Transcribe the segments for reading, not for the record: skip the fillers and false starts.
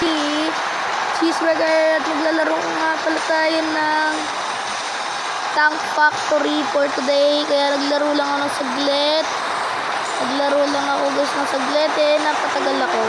Cheeseburger at maglalaro nga pala tayo ng Tank Factory for today. Kaya naglaro lang ako ng saglit. Naglaro lang ako guys ng saglit napatagal ako.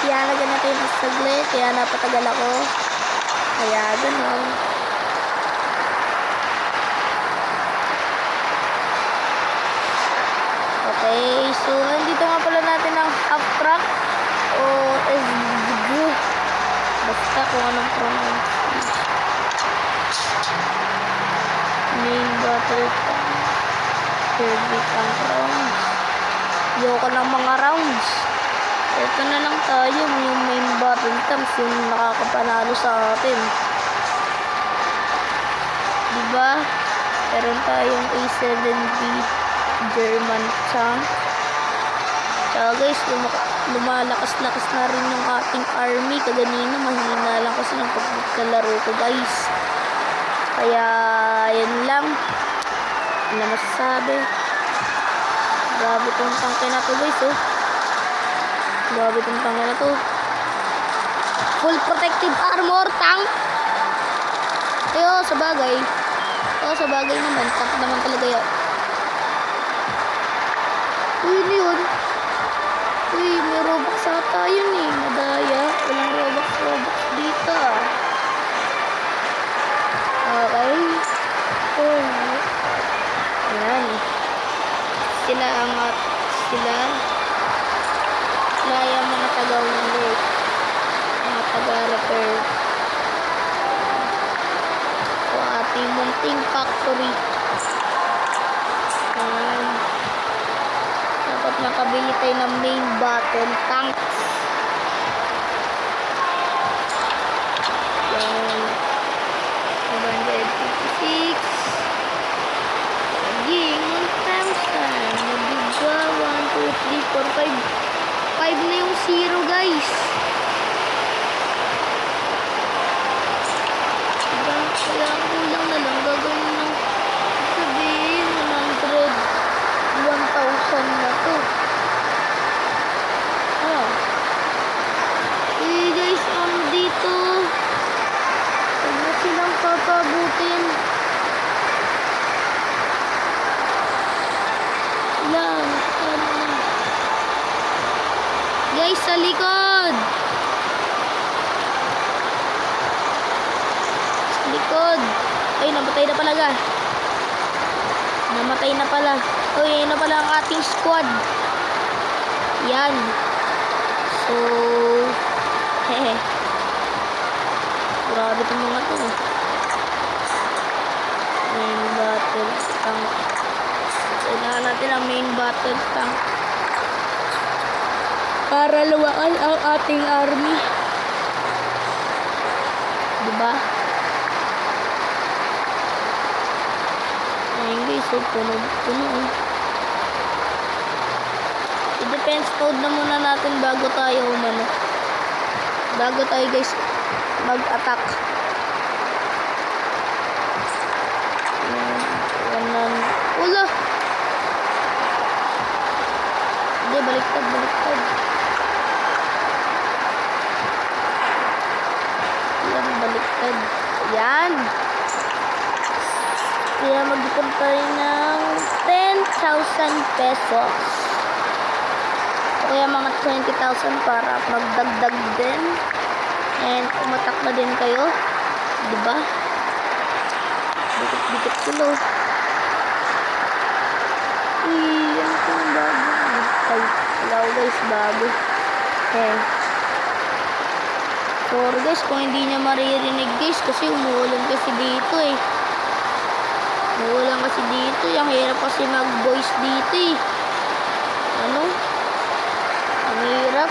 Kaya nagyan natin yung saglit. Kaya napatagal ako. Kaya ganun. Okay, so nandito nga pala natin ang half track o SDG. Basta kung anong pronounce. Main battle tank. Heavy tank rounds. Yoko ng mga rounds. Ito na lang tayo, yung main battle tanks yung nakakapanalo sa atin. Diba? Meron tayong A7B German tank. Tsaka guys, lumalakas-lakas na rin yung ating army. Kaganina, mahina lang kasi ng pagkalaro ko guys. Kaya, yan lang. Ano na masasabi. Grabe tong tanke na to guys, oh. Grabe tong tanke na to. Full protective armor tank. Sa bagay. Sa bagay naman. Tank naman talaga yan. Uy, ano yun? Uy, may Robux ata yun eh. Madaya. Walang Robux dito ah. Okay. Ayan. Sila yung mga taga-ulit. Mga taga-repair. So, ating munting factory. Ayan. Dapat makabili tayo ng main battle tanks. Ayan. 156. Ging 1,000. Nabigwa. 1, 2, 3, 4, 5. 5 na yung 0 guys. Kaya kulang na lang. Gagawin ng sabihin 1,000 na to. Guys, dito. Huwag na silang papabutin. Lang. Guys, sa likod. Sa likod. Ay, namatay na pala ga. Namatay na pala. Uy, yun na pala ang ating squad. Yan. So, hehe. Grabe itong mga to. Main battle tank. Kailangan natin ang main battle tank. Para luwakan ang ating army. Diba? Ayun guys, puno. I-defense code na muna natin bago tayo guys mag-attack. Ula! Hindi, baliktad. Yan, baliktad. Yan. Kaya mag-ipon tayo ng 10,000 pesos. O kaya mga 20,000 para magdagdag din. And umatak na din kayo. Diba? Dikit-dikit sila. Ano kung bago? Ay, hello guys, bago. Sorry guys, kung hindi niya maririnig guys, kasi umuulan kasi dito eh. Umuulan kasi dito. Ang hirap kasi mag-voice dito eh. Ang hirap.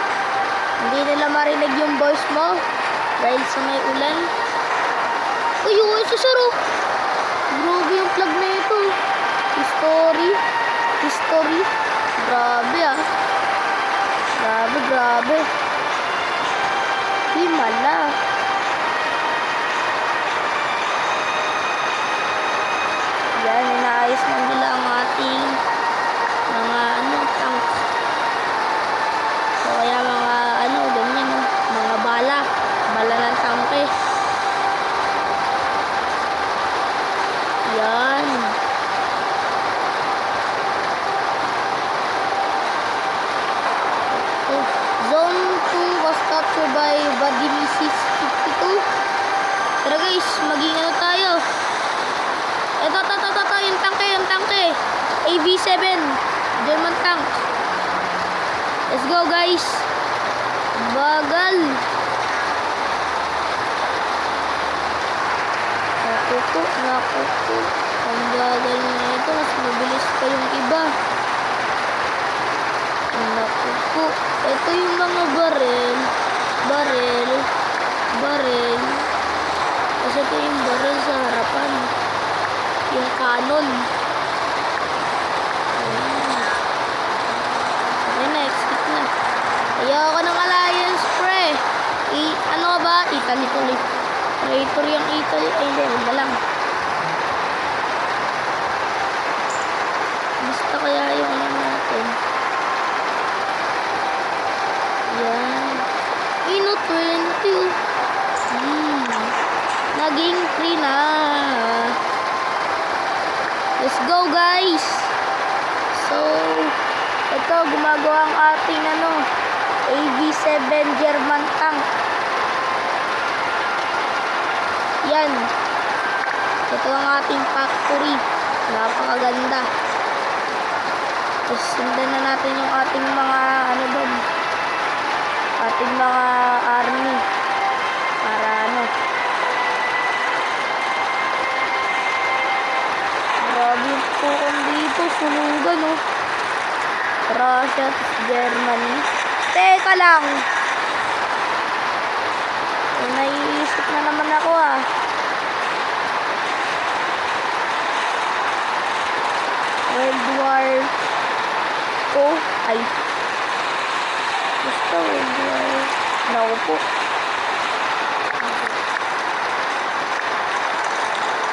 Hindi nila marinig yung voice mo dahil sa may ulan. Uy, yung sasaro. Grabe yung flag na ito. History. Grabe ah. Grabe. Himala. Yan, inaayos na nila ang ating mga tanks. by Vadimisis 52. Tara guys, maging ano tayo. Ito, yung tangke. AV7, German tank. Let's go guys. Bagal. Naku po. Ang bagal na ito. Mas mabilis pa yung iba. Naku po. Ito yung mga barel. Kasi ito yung barel sa harapan. Yung cannon. Okay na, exit na. Ayoko ng alliance, pre. Ano ka ba? Italy tuloy. Traitor yung Italy. Ay, hindi. Wala lang. Basta kaya yung ano natin. Yan. Ino 20. Naging free na. Let's go guys. So, ito gumagawa ang ating AV7 German tank. Yan. Ito ang ating factory. Napakaganda. Tapos sundan na natin yung ating mga ating mga army. Para grabe po kung dito. Sunugan Russia, Germany. Teka lang. Naiisip na naman ako World War ay basta World War naku po.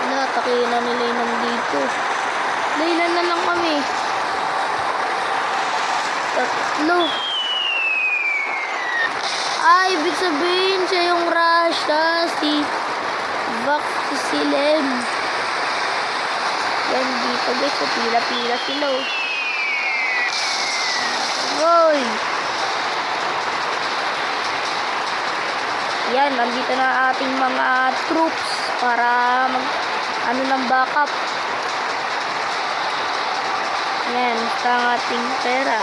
Natakihin na nila yung nandito. Dailan na lang kami. Tatlo. Ibig sabihin siya yung Russia, si Vaxilem. Yan dito guys, so pila-pila sila Hoy! Yan, nandito na ating mga troops para ng backup. Yan, ito ang ating pera.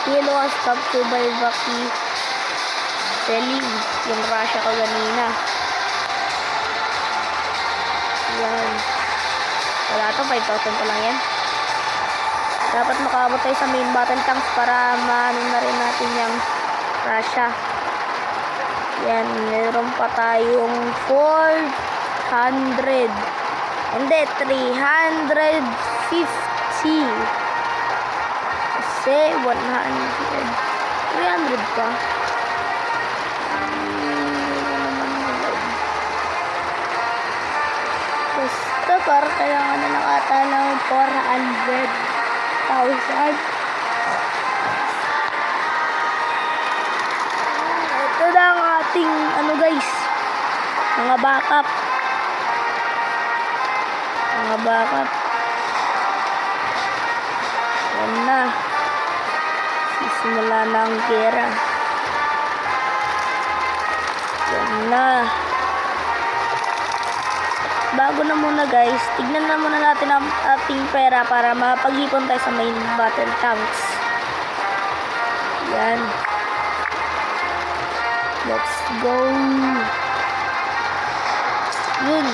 Yellow was captured by Vaki Selim, yung Russia kanina. Yan. Wala to, 5,000 pa lang yan. Dapat makaabot tayo sa main battle tanks para maano na rin natin yung Russia. Yan, meron pa tayong 400. Hindi, 350. Kasi 100. 300 pa. Basta para kailangan na lang ata ng 400,000. Ito na ang ating guys. Mga backup. Yan na. Simula na ang gera. Yan na. Bago na muna guys, tignan na muna natin ang ating pera para mapag-ipon tayo sa main battle tanks. Yan. Let's go. Yun,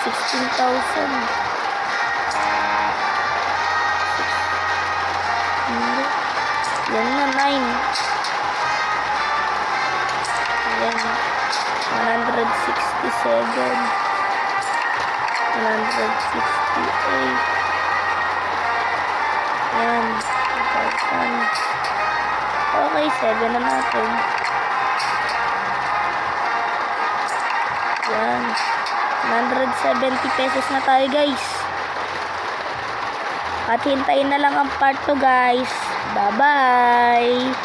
16,000. Yan na, 9. Yan. 167. 168. Yan. 1,000. Okay, 7 na natin. Yan. 170 pesos na tayo guys. At hintayin na lang ang part 2 guys. Bye bye.